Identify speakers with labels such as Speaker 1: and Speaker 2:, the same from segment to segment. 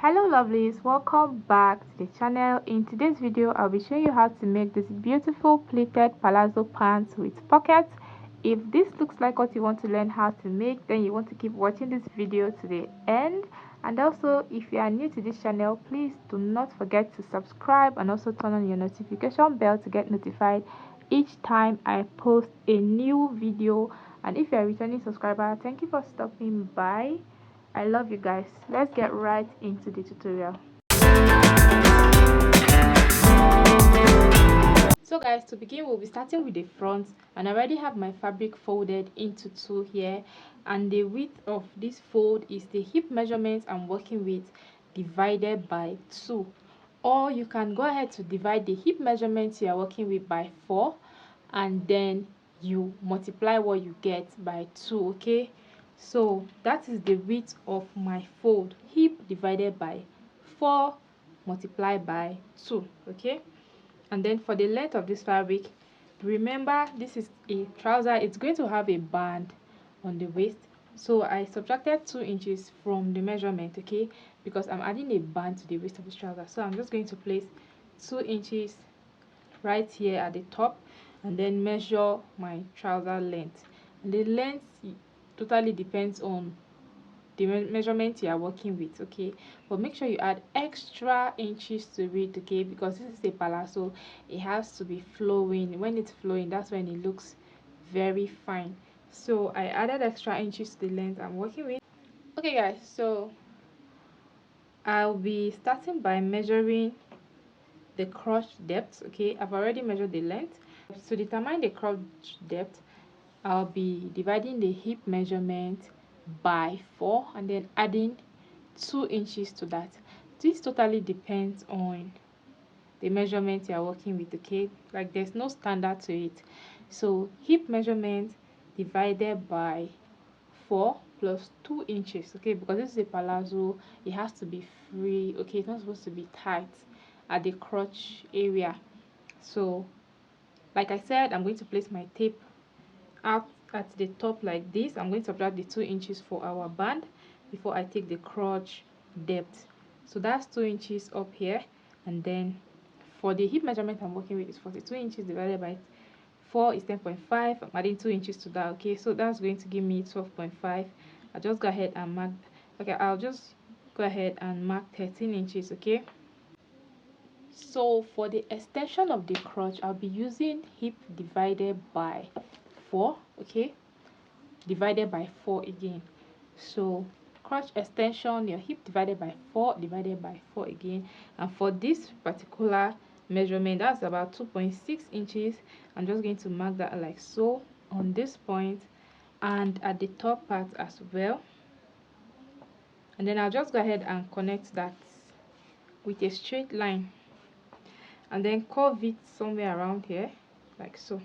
Speaker 1: Hello lovelies, welcome back to the channel. In today's video I'll be showing you how to make this beautiful pleated palazzo pants with pockets. If this looks like what you want to learn how to make, then you want to keep watching this video to the end. And also, if you are new to this channel, please do not forget to subscribe and also turn on your notification bell to get notified each time I post a new video. And if you're a returning subscriber, thank you for stopping by. I love you guys. Let's get right into the tutorial. So guys, to begin, we'll be starting with the front, and I already have my fabric folded into two here, and the width of this fold is the hip measurement I'm working with divided by 2, or you can go ahead to divide the hip measurement you are working with by 4, and then you multiply what you get by 2. Okay, so that is the width of my fold, hip divided by 4 multiplied by 2. Okay, and then for the length of this fabric, remember this is a trouser, it's going to have a band on the waist, so I subtracted 2 inches from the measurement. Okay, because I'm adding a band to the waist of this trouser, so I'm just going to place 2 inches right here at the top and then measure my trouser length. And the length totally depends on the measurement you are working with. Okay, but make sure you add extra inches to it. Okay, because this is a palazzo, it has to be flowing. When it's flowing, that's when it looks very fine. So I added extra inches to the length I'm working with. Okay guys, so I'll be starting by measuring the crotch depth. Okay, I've already measured the length. To determine the crotch depth, I'll be dividing the hip measurement by 4 and then adding 2 inches to that. This totally depends on the measurement you are working with. Okay, like there's no standard to it. So hip measurement divided by 4 plus 2 inches. Okay, because this is a palazzo, it has to be free. Okay, it's not supposed to be tight at the crotch area. So like I said, I'm going to place my tape out at the top like this. I'm going to subtract the 2 inches for our band before I take the crotch depth. So that's 2 inches up here, and then for the hip measurement I'm working with is 42 inches divided by 4 is 10.5. I'm adding 2 inches to that. Okay, so that's going to give me 12.5. I'll just go ahead and mark. Okay, I'll just go ahead and mark 13 inches. Okay, so for the extension of the crotch, I'll be using hip divided by 4. Okay, divided by 4 again. So crotch extension, your hip divided by 4 divided by 4 again. And for this particular measurement, that's about 2.6 inches. I'm just going to mark that like so on this point and at the top part as well. And then I'll just go ahead and connect that with a straight line and then curve it somewhere around here like so.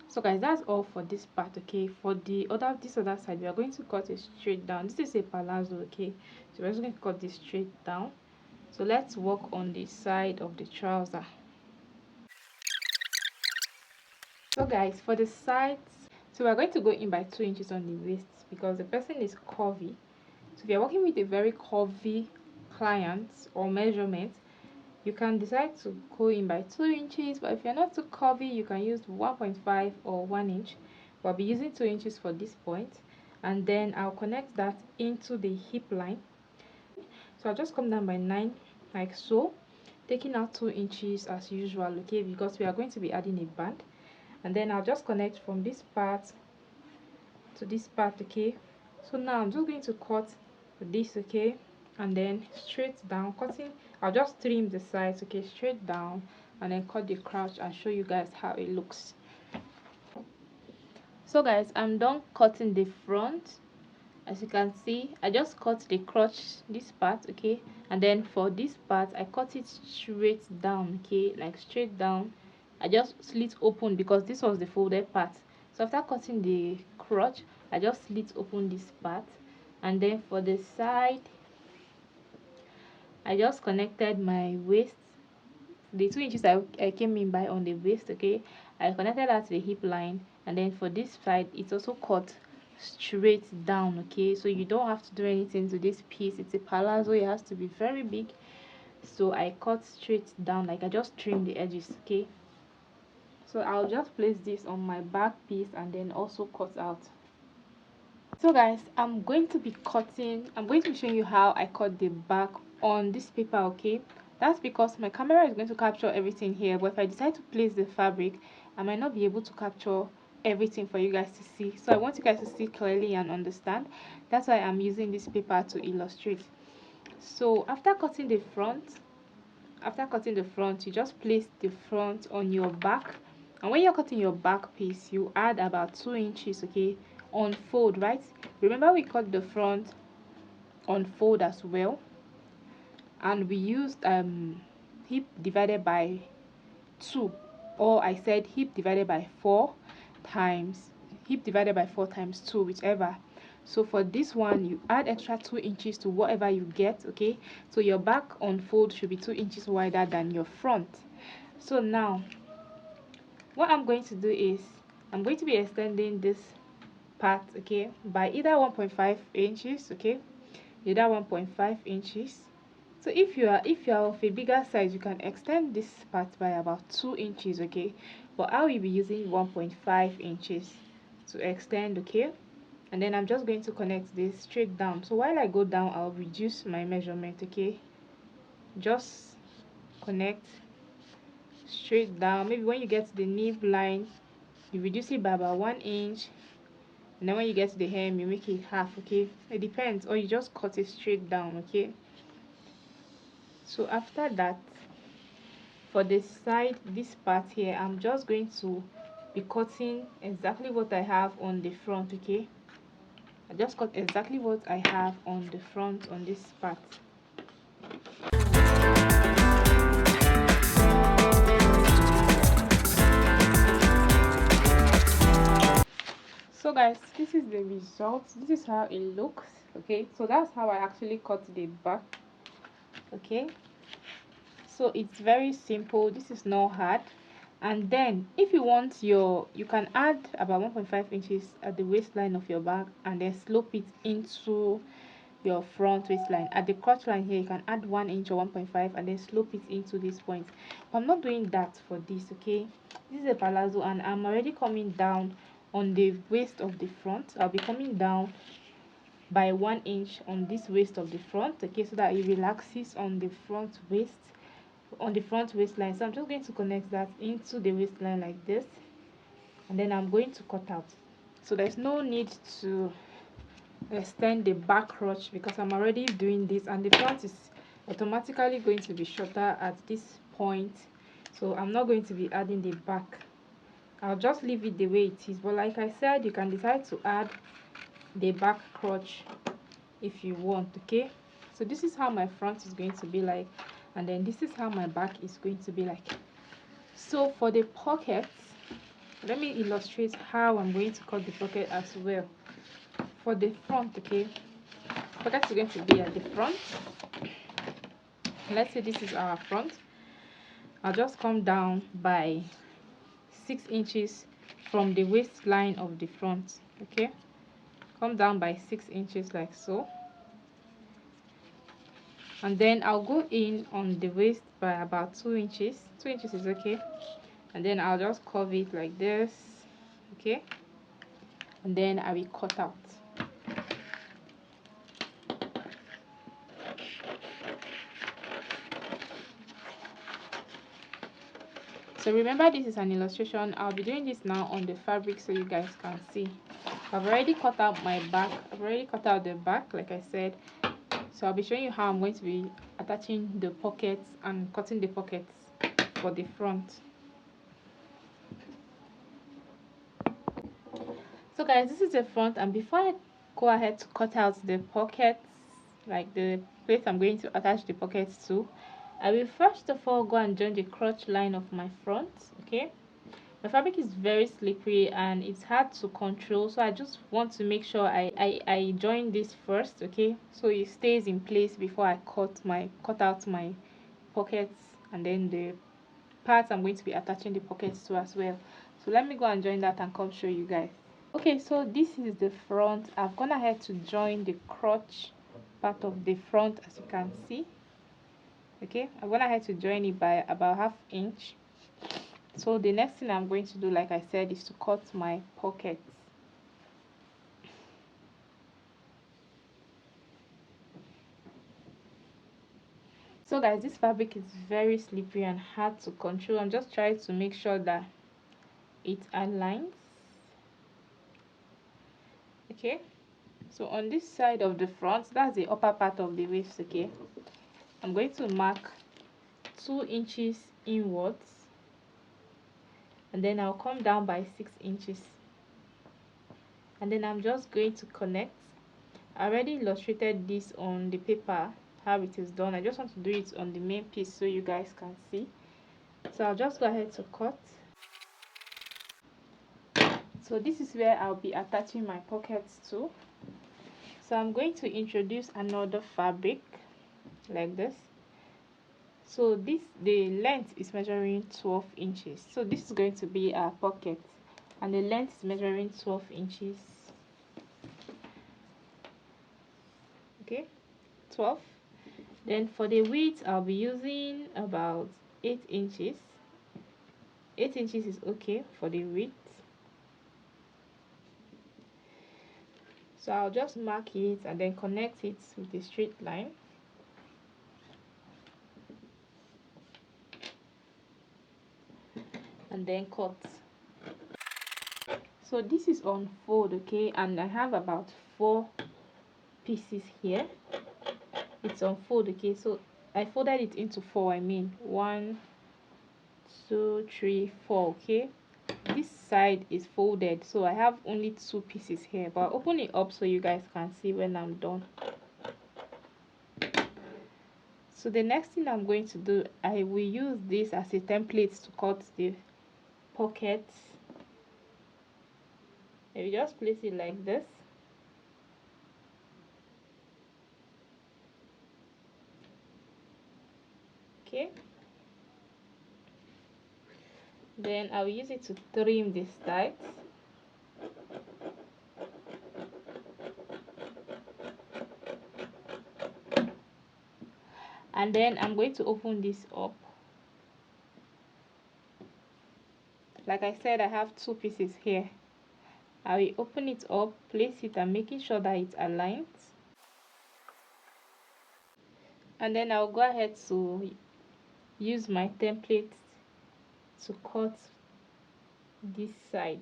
Speaker 1: So guys, that's all for this part. Okay, for this other side, we are going to cut it straight down. This is a palazzo. Okay, so we're just going to cut this straight down. So let's work on the side of the trouser. So guys, for the sides, so we're going to go in by 2 inches on the waist because the person is curvy. So if you're working with a very curvy client or measurement, you can decide to go in by 2 inches, but if you're not too curvy, you can use 1.5 or 1 inch. But I'll be using 2 inches for this point, and then I'll connect that into the hip line. So I'll just come down by 9 like so, taking out 2 inches as usual. Okay, because we are going to be adding a band, and then I'll just connect from this part to this part. Okay, so now I'm just going to cut this. Okay, and then straight down cutting. I'll just trim the sides. Okay, straight down and then cut the crotch and show you guys how it looks. So guys, I'm done cutting the front. As you can see, I just cut the crotch, this part. Okay, and then for this part I cut it straight down. Okay, like straight down. I just slit open because this was the folded part. So after cutting the crotch, I just slit open this part, and then for the side I just connected my waist, the 2 inches I came in by on the waist. Okay, I connected that to the hip line, and then for this side it's also cut straight down. Okay, so you don't have to do anything to this piece. It's a palazzo, it has to be very big, so I cut straight down, like I just trim the edges. Okay, so I'll just place this on my back piece and then also cut out. So guys, I'm going to be showing you how I cut the back on this paper. Okay, that's because my camera is going to capture everything here, but if I decide to place the fabric, I might not be able to capture everything for you guys to see. So I want you guys to see clearly and understand. That's why I'm using this paper to illustrate. So after cutting the front, you just place the front on your back, and when you're cutting your back piece, you add about 2 inches. Okay, on fold, right? Remember, we cut the front on fold as well, and we used hip divided by 2, or I said hip divided by 4 times hip divided by 4 times 2, whichever. So for this one, you add extra 2 inches to whatever you get. Okay, so your back on fold should be 2 inches wider than your front. So now what I'm going to do is I'm going to be extending this part, okay, by either 1.5 inches. Okay, either 1.5 inches. So if you are of a bigger size, you can extend this part by about 2 inches. Okay, but I will be using 1.5 inches to extend. Okay, and then I'm just going to connect this straight down. So while I go down, I'll reduce my measurement. Okay, just connect straight down. Maybe when you get to the nib line, you reduce it by about 1 inch, and then when you get to the hem, you make it half. Okay, it depends, or you just cut it straight down. Okay, so after that, for the side, this part here, I'm just going to be cutting exactly what I have on the front. Okay, I just cut exactly what I have on the front on this part. So guys, this is the result. This is how it looks. Okay, so that's how I actually cut the back. Okay, so it's very simple. This is not hard. And then if you want you can add about 1.5 inches at the waistline of your back, and then slope it into your front waistline. At the crotch line here, you can add 1 inch or 1.5 and then slope it into this point. But I'm not doing that for this. Okay, this is a palazzo and I'm already coming down on the waist of the front. I'll be coming down by 1 inch on this waist of the front. Okay, so that it relaxes on the front waistline. So I'm just going to connect that into the waistline like this, and then I'm going to cut out. So there's no need to extend the back crotch because I'm already doing this, and the front is automatically going to be shorter at this point, so I'm not going to be adding the back. I'll just leave it the way it is, but like I said, you can decide to add the back crotch if you want. Okay, so this is how my front is going to be like, and then this is how my back is going to be like. So for the pockets, let me illustrate how I'm going to cut the pocket as well. For the front, okay, pocket is going to be at the front. Let's say this is our front. I'll just come down by 6 inches from the waistline of the front. Okay, come down by 6 inches like so, and then I'll go in on the waist by about 2 inches. 2 inches is okay, and then I'll just curve it like this. Okay, and then I will cut out. So remember, this is an illustration. I'll be doing this now on the fabric so you guys can see. I've already cut out my back. I've already cut out the back, like I said. So I'll be showing you how I'm going to be attaching the pockets and cutting the pockets for the front. So guys, this is the front, and before I go ahead to cut out the pockets, like the place I'm going to attach the pockets to, I will first of all go and join the crotch line of my front. Okay, my fabric is very slippery and it's hard to control, so I just want to make sure I join this first. Okay, so it stays in place before I cut out my pockets, and then the parts I'm going to be attaching the pockets to as well. So let me go and join that and come show you guys. Okay, so this is the front. I've gone ahead to join the crotch part of the front, as you can see. Okay, I've gone ahead to join it by about ½ inch. So the next thing I'm going to do, like I said, is to cut my pockets. So guys, this fabric is very slippery and hard to control. I'm just trying to make sure that it aligns. Okay, so on this side of the front, that's the upper part of the waist. Okay, I'm going to mark 2 inches inwards, and then I'll come down by 6 inches, and then I'm just going to connect. I already illustrated this on the paper how it is done. I just want to do it on the main piece so you guys can see. So I'll just go ahead to cut. So this is where I'll be attaching my pockets to. So I'm going to introduce another fabric like this. So the length is measuring 12 inches. So this is going to be our pocket, and the length is measuring 12 inches. Okay, 12. Then for the width, I'll be using about 8 inches. 8 inches is okay for the width. So I'll just mark it and then connect it with a straight line. And then cut. So this is on fold, okay, and I have about 4 pieces here. It's on fold, okay, so I folded it into 4. I mean 1 2 3 4. Okay, this side is folded, so I have only 2 pieces here, but I'll open it up so you guys can see when I'm done. So the next thing I'm going to do, I will use this as a template to cut the pockets. I will just place it like this. Okay, then I will use it to trim the sides. And then I'm going to open this up. Like I said, I have 2 pieces here. I will open it up, place it, and making sure that it aligns. And then I'll go ahead to use my template to cut this side.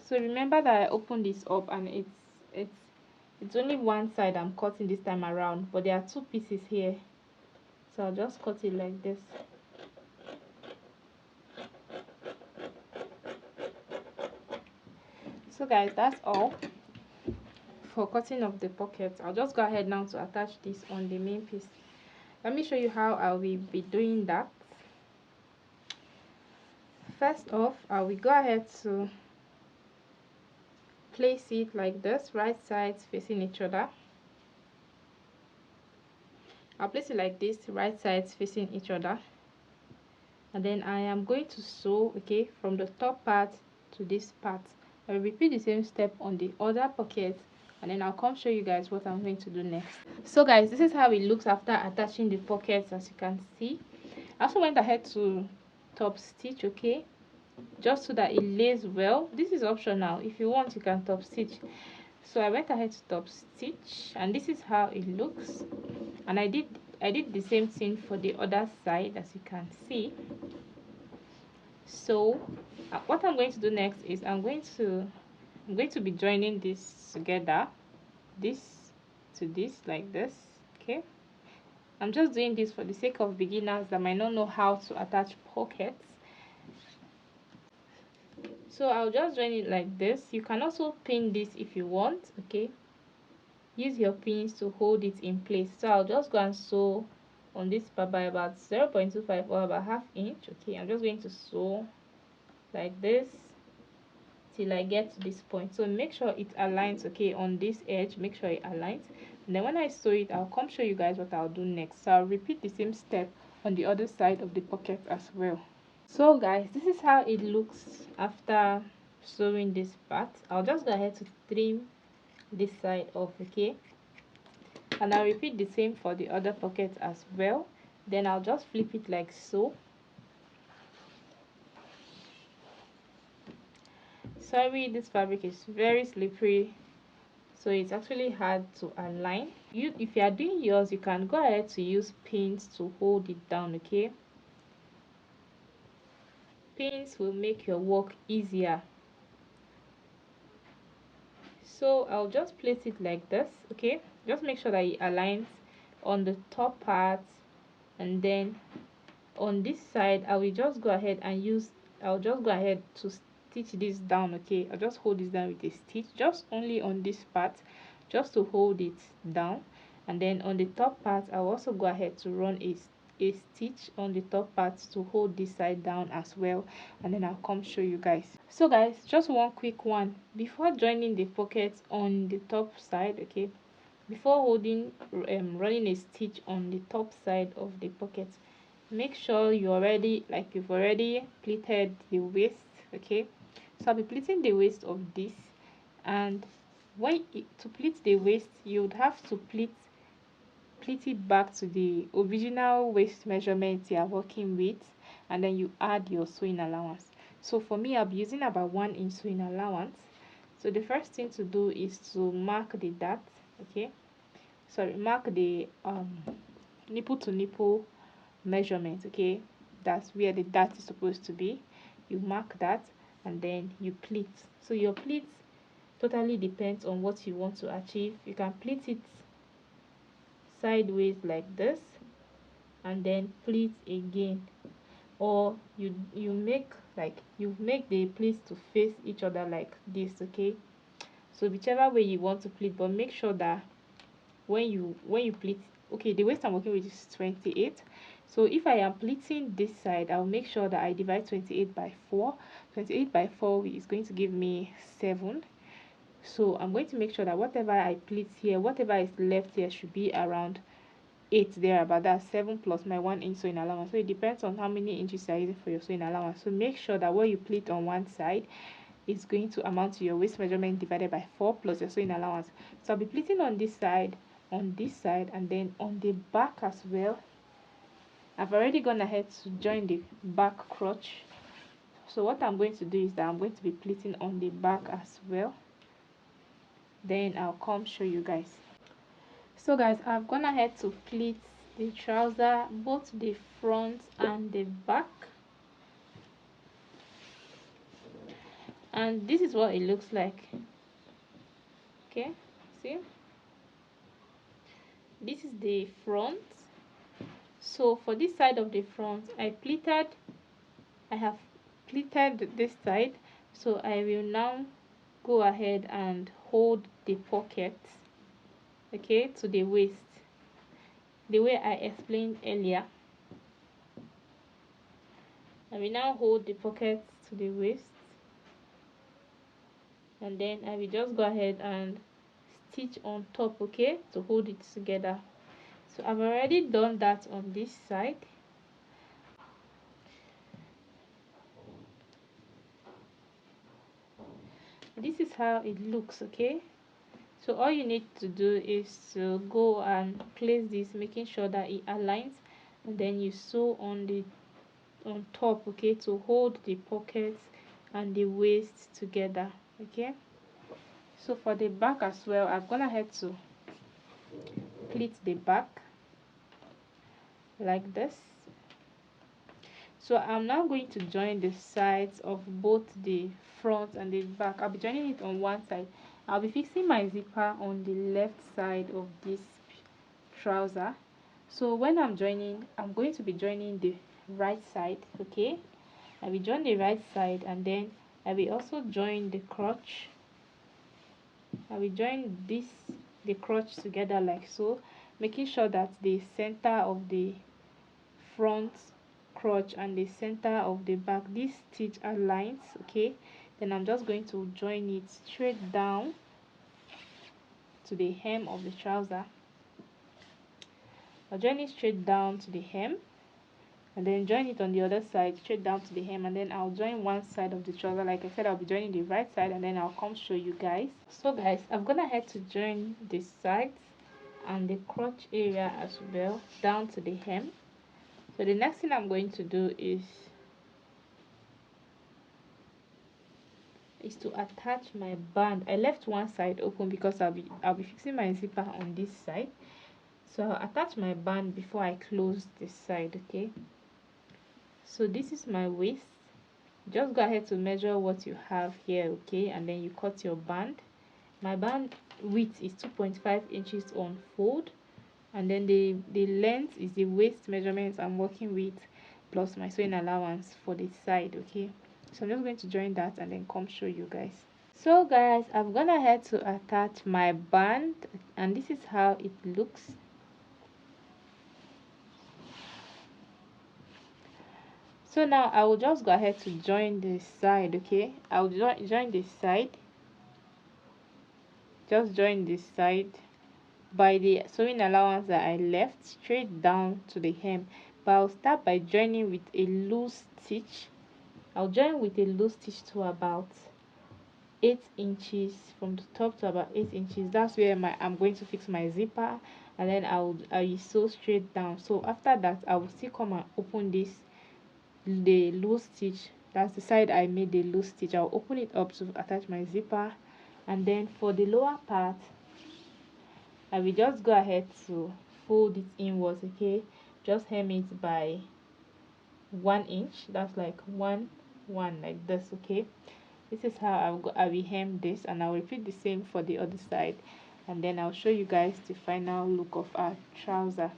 Speaker 1: So remember that I opened this up and it's only one side I'm cutting this time around, but there are 2 pieces here, so I'll just cut it like this. So guys, that's all for cutting of the pockets. I'll just go ahead now to attach this on the main piece. Let me show you how I will be doing that. First off, I will go ahead to place it like this, right sides facing each other. I'll place it like this, right sides facing each other, and then I am going to sew, okay, from the top part to this part. I will repeat the same step on the other pocket, and then I'll come show you guys what I'm going to do next. So guys, this is how it looks after attaching the pockets. As you can see, I also went ahead to top stitch, okay, just so that it lays well. This is optional. If you want, you can top stitch. So I went ahead to top stitch, and this is how it looks. And I did the same thing for the other side, as you can see. So what I'm going to do next is I'm going to be joining this together, this to this, like this. Okay, I'm just doing this for the sake of beginners that might not know how to attach pockets. So I'll just join it like this. You can also pin this if you want. Okay, use your pins to hold it in place. So I'll just go and sew on this part by about 0.25 or about ½ inch. Okay, I'm just going to sew like this till I get to this point. So make sure it aligns, okay, on this edge. Make sure it aligns, and then when I sew it, I'll come show you guys what I'll do next. So I'll repeat the same step on the other side of the pocket as well. So guys, this is how it looks after sewing this part, I'll just go ahead to trim this side off, okay, and I'll repeat the same for the other pocket as well. Then I'll just flip it like so. Sorry, this fabric is very slippery, so it's actually hard to align. If you are doing yours, you can go ahead to use pins to hold it down, okay. Pins will make your work easier. So I'll just place it like this, okay. Just make sure that it aligns on the top part, and then on this side I will just go ahead and I'll just go ahead to stitch this down, okay. I'll just hold this down with a stitch, just only on this part, just to hold it down. And then on the top part I'll also go ahead to run a stitch on the top part to hold this side down as well, and then I'll come show you guys. So guys, just one quick one before joining the pockets on the top side, okay. Before holding running a stitch on the top side of the pocket, make sure you've already pleated the waist, okay. So I'll be pleating the waist of this, and to pleat the waist, you would have to pleat it back to the original waist measurement you are working with, and then you add your sewing allowance. So for me, I'll be using about 1 inch sewing allowance. So the first thing to do is to mark the dart, okay. Sorry, mark the nipple to nipple measurement, okay. That's where the dart is supposed to be. You mark that, and then you pleat. So your pleat totally depends on what you want to achieve. You can pleat it sideways like this, and then pleat again, or you make the pleats to face each other like this, okay. So whichever way you want to pleat, but make sure that when you pleat, okay, the waist I'm working with is 28. So if I am pleating this side, I'll make sure that I divide 28 by 4. 28 by 4 is going to give me 7. So I'm going to make sure that whatever I pleat here, whatever is left here, should be around 8 there, about that 7 plus my 1 inch sewing allowance. So it depends on how many inches you are using for your sewing allowance. So make sure that what you pleat on one side is going to amount to your waist measurement divided by 4 plus your sewing allowance. So I'll be pleating on this side, and then on the back as well. I've already gone ahead to join the back crotch. So what I'm going to do is that I'm going to be pleating on the back as well. Then I'll come show you guys. So guys, I've gone ahead to pleat the trouser, both the front and the back, and this is what it looks like, okay. See, this is the front. So for this side of the front, I have pleated this side. So I will now go ahead and hold the pocket, okay, to the waist, the way I explained earlier. I will now hold the pocket to the waist, and then I will just go ahead and stitch on top, okay, to hold it together. So I've already done that on this side. This is how it looks, okay. So all you need to do is to go and place this, making sure that it aligns, and then you sew on top, okay, to hold the pockets and the waist together, okay. So for the back as well, I've gone ahead to pleat the back like this. So I'm now going to join the sides of both the front and the back. I'll be joining it on one side. I'll be fixing my zipper on the left side of this trouser. So when I'm joining, I'm going to be joining the right side, okay. I will join the right side, and then I will also join the crotch. I will join the crotch together like so, making sure that the center of the front crotch and the center of the back, this stitch aligns, okay. Then I'm just going to join it straight down to the hem of the trouser. I'll join it straight down to the hem, and then join it on the other side straight down to the hem, and then I'll join one side of the trouser. Like I said, I'll be joining the right side, and then I'll come show you guys. So guys, I've gone ahead to join this side and the crotch area as well down to the hem. So the next thing I'm going to do is to attach my band. I left one side open because I'll be fixing my zipper on this side. So I'll attach my band before I close this side. Okay, so this is my waist. Just go ahead to measure what you have here, okay, and then you cut your band. My band width is 2.5 inches on fold, and then the length is the waist measurements I'm working with plus my sewing allowance for the side. Okay, so I'm just going to join that and then come show you guys. So guys, I've gone ahead to attach my band, and this is how it looks. So now I will just go ahead to join this side. Okay, I'll join this side. Just join this side by the sewing allowance that I left straight down to the hem, but I'll start by joining with a loose stitch. I'll join with a loose stitch to about 8 inches, from the top to about 8 inches. That's where I'm going to fix my zipper, and then I'll sew straight down. So after that, I will still come and open the loose stitch. That's the side I made the loose stitch. I'll open it up to attach my zipper, and then for the lower part I will just go ahead to fold it inwards. Okay, just hem it by 1 inch. That's like one like this. Okay, this is how I will hem this, and I'll repeat the same for the other side, and then I'll show you guys the final look of our trouser.